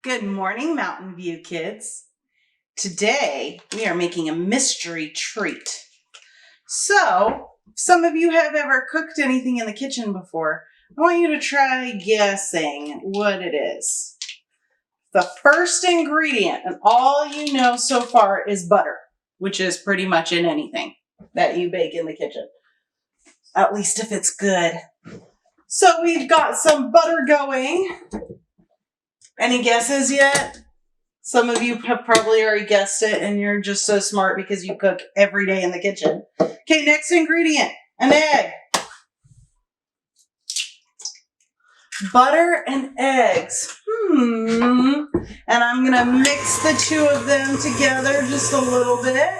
Good morning, Mountain View kids. Today, we are making a mystery treat. So, if some of you have ever cooked anything in the kitchen before, I want you to try guessing what it is. The first ingredient, and all you know so far, is butter, which is pretty much in anything that you bake in the kitchen, at least if it's good. So we've got some butter going. Any guesses yet? Some of you have probably already guessed it, and you're just so smart because you cook every day in the kitchen. Okay, next ingredient, an egg. Butter and eggs. And I'm going to mix the two of them together just a little bit.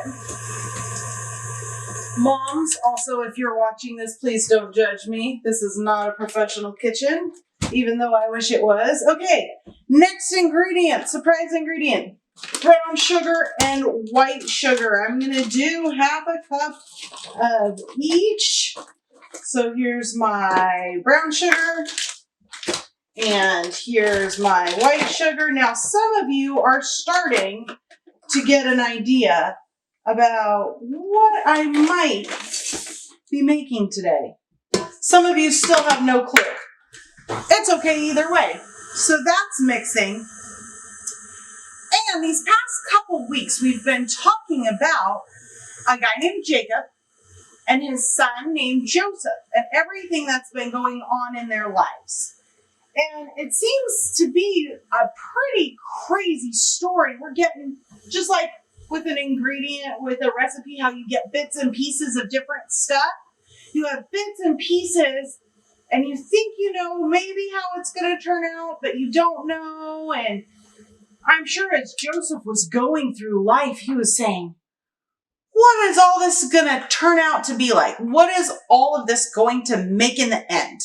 Moms, also, if you're watching this, please don't judge me. This is not a professional kitchen, even though I wish it was. Okay, next ingredient, surprise ingredient, brown sugar and white sugar. I'm going to do half a cup of each. So here's my brown sugar and here's my white sugar. Now, some of you are starting to get an idea about what I might be making today. Some of you still have no clue. It's okay either way. So that's mixing. And these past couple weeks, we've been talking about a guy named Jacob and his son named Joseph and everything that's been going on in their lives. And it seems to be a pretty crazy story. We're getting, just like with an ingredient, with a recipe, how you get bits and pieces of different stuff. You have bits and pieces, and you think you know maybe how it's going to turn out, but you don't know. And I'm sure as Joseph was going through life, he was saying, what is all this going to turn out to be like? What is all of this going to make in the end?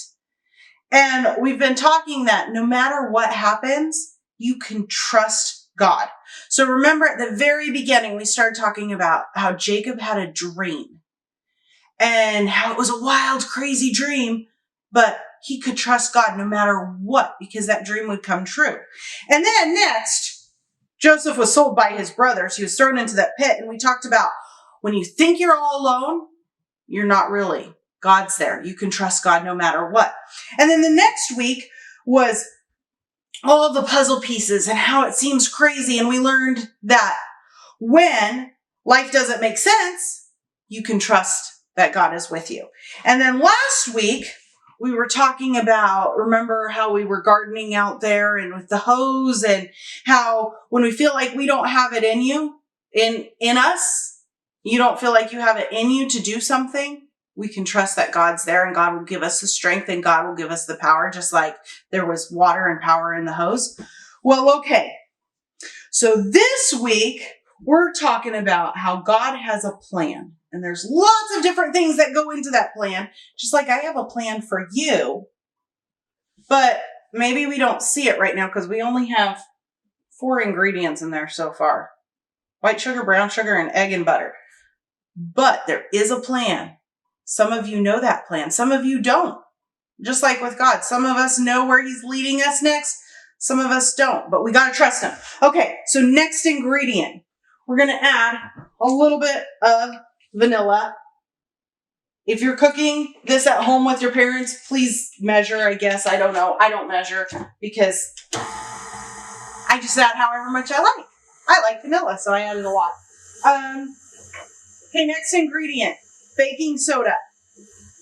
And we've been talking that no matter what happens, you can trust God. So remember at the very beginning, we started talking about how Jacob had a dream and how it was a wild, crazy dream, but he could trust God no matter what, because that dream would come true. And then next, Joseph was sold by his brothers. He was thrown into that pit. And we talked about when you think you're all alone, you're not really. God's there. You can trust God no matter what. And then the next week was all the puzzle pieces and how it seems crazy. And we learned that when life doesn't make sense, you can trust that God is with you. And then last week, we were talking about, remember how we were gardening out there and with the hose, and how when we feel like we don't have it in you, in us, you don't feel like you have it in you to do something, we can trust that God's there and God will give us the strength and God will give us the power, just like there was water and power in the hose. Well, okay. So this week, we're talking about how God has a plan. And there's lots of different things that go into that plan, just like I have a plan for you. But maybe we don't see it right now because we only have 4 ingredients in there so far. White sugar, brown sugar, and egg and butter. But there is a plan. Some of you know that plan. Some of you don't. Just like with God. Some of us know where he's leading us next. Some of us don't. But we got to trust him. Okay, so next ingredient. We're going to add a little bit of vanilla. If you're cooking this at home with your parents, please measure, I guess. I don't know. I don't measure because I just add however much I like. I like vanilla, so I added a lot. Okay, next ingredient. Baking soda,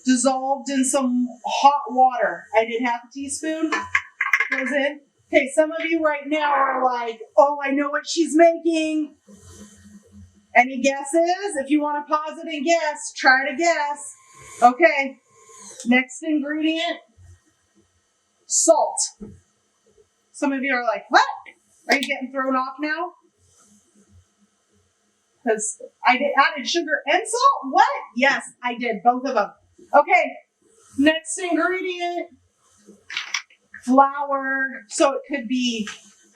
dissolved in some hot water. I did half a teaspoon, goes in. Okay, some of you right now are like, oh, I know what she's making. Any guesses? If you want to pause it and guess, try to guess. Okay, next ingredient, salt. Some of you are like, what? Are you getting thrown off now? Because I added sugar and salt? What? Yes, I did. Both of them. Okay. Next ingredient. Flour. So it could be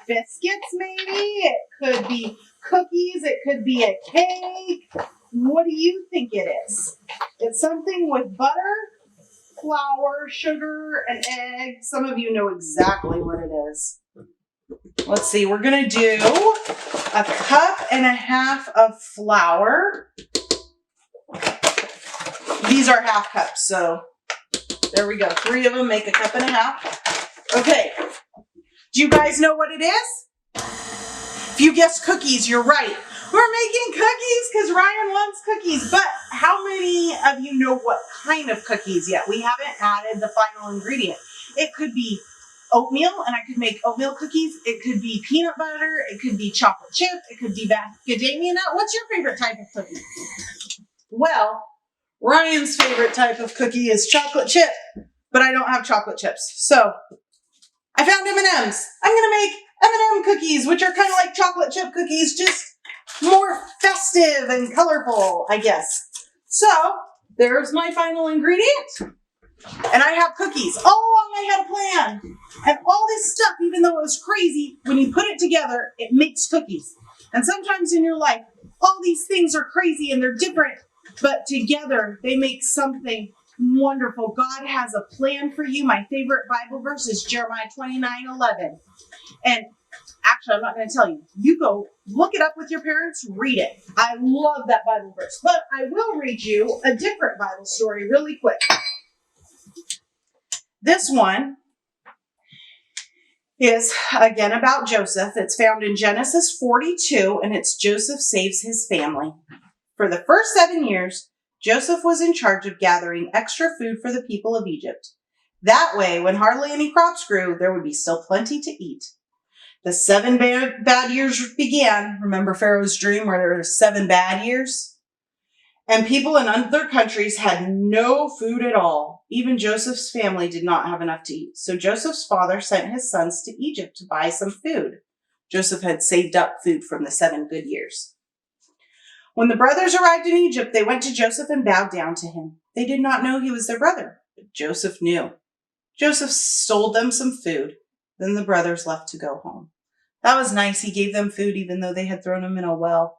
biscuits maybe. It could be cookies. It could be a cake. What do you think it is? It's something with butter, flour, sugar, and egg. Some of you know exactly what it is. Let's see, we're going to do 1.5 cups of flour. These are half cups, so there we go. 3 of them make 1.5 cups. Okay, do you guys know what it is? If you guessed cookies, you're right. We're making cookies because Ryan wants cookies, but how many of you know what kind of cookies yet? We haven't added the final ingredient. It could be oatmeal, and I could make oatmeal cookies. It could be peanut butter. It could be chocolate chip. It could be macadamia nut. What's your favorite type of cookie? Well, Ryan's favorite type of cookie is chocolate chip, but I don't have chocolate chips. So I found M&Ms. I'm going to make M&M cookies, which are kind of like chocolate chip cookies, just more festive and colorful, I guess. So there's my final ingredient. And I have cookies. All along I had a plan. And all this stuff, even though it was crazy, when you put it together, it makes cookies. And sometimes in your life, all these things are crazy and they're different, but together they make something wonderful. God has a plan for you. My favorite Bible verse is Jeremiah 29:11. And actually, I'm not going to tell you. You go look it up with your parents, read it. I love that Bible verse. But I will read you a different Bible story really quick. This one is, again, about Joseph. It's found in Genesis 42, and it's Joseph saves his family. For the first 7 years, Joseph was in charge of gathering extra food for the people of Egypt. That way, when hardly any crops grew, there would be still plenty to eat. The 7 bad years began. Remember Pharaoh's dream where there were 7 bad years? And people in other countries had no food at all. Even Joseph's family did not have enough to eat. So Joseph's father sent his sons to Egypt to buy some food. Joseph had saved up food from the 7 good years. When the brothers arrived in Egypt, they went to Joseph and bowed down to him. They did not know he was their brother, but Joseph knew. Joseph sold them some food. Then the brothers left to go home. That was nice. He gave them food even though they had thrown him in a well.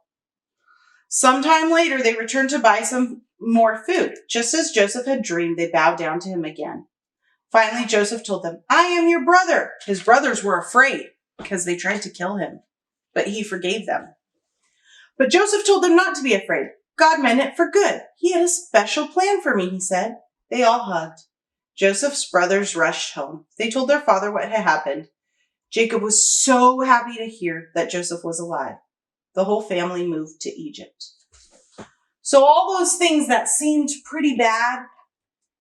Sometime later, they returned to buy some more food. Just as Joseph had dreamed, they bowed down to him again. Finally, Joseph told them, "I am your brother." His brothers were afraid because they tried to kill him, but he forgave them. But Joseph told them not to be afraid. God meant it for good. He had a special plan for me, he said. They all hugged. Joseph's brothers rushed home. They told their father what had happened. Jacob was so happy to hear that Joseph was alive. The whole family moved to Egypt. So all those things that seemed pretty bad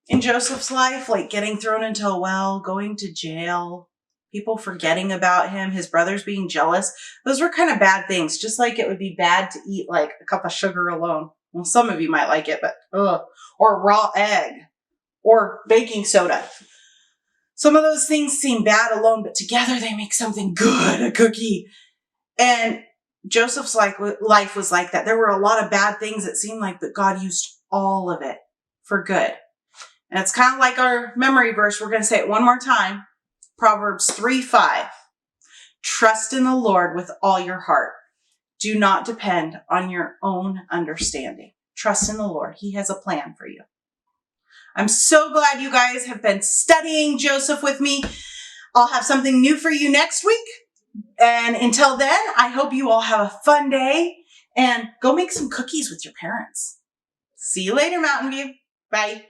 in Joseph's life, like getting thrown into a well, going to jail, people forgetting about him, his brothers being jealous, those were kind of bad things, just like it would be bad to eat like a cup of sugar alone. Well, some of you might like it, but or raw egg, or baking soda. Some of those things seem bad alone, but together they make something good, a cookie. And Joseph's life was like that. There were a lot of bad things it seemed like, but God used all of it for good. And it's kind of like our memory verse. We're going to say it one more time. Proverbs 3:5. Trust in the Lord with all your heart. Do not depend on your own understanding. Trust in the Lord. He has a plan for you. I'm so glad you guys have been studying Joseph with me. I'll have something new for you next week. And until then, I hope you all have a fun day and go make some cookies with your parents. See you later, Mountain View. Bye.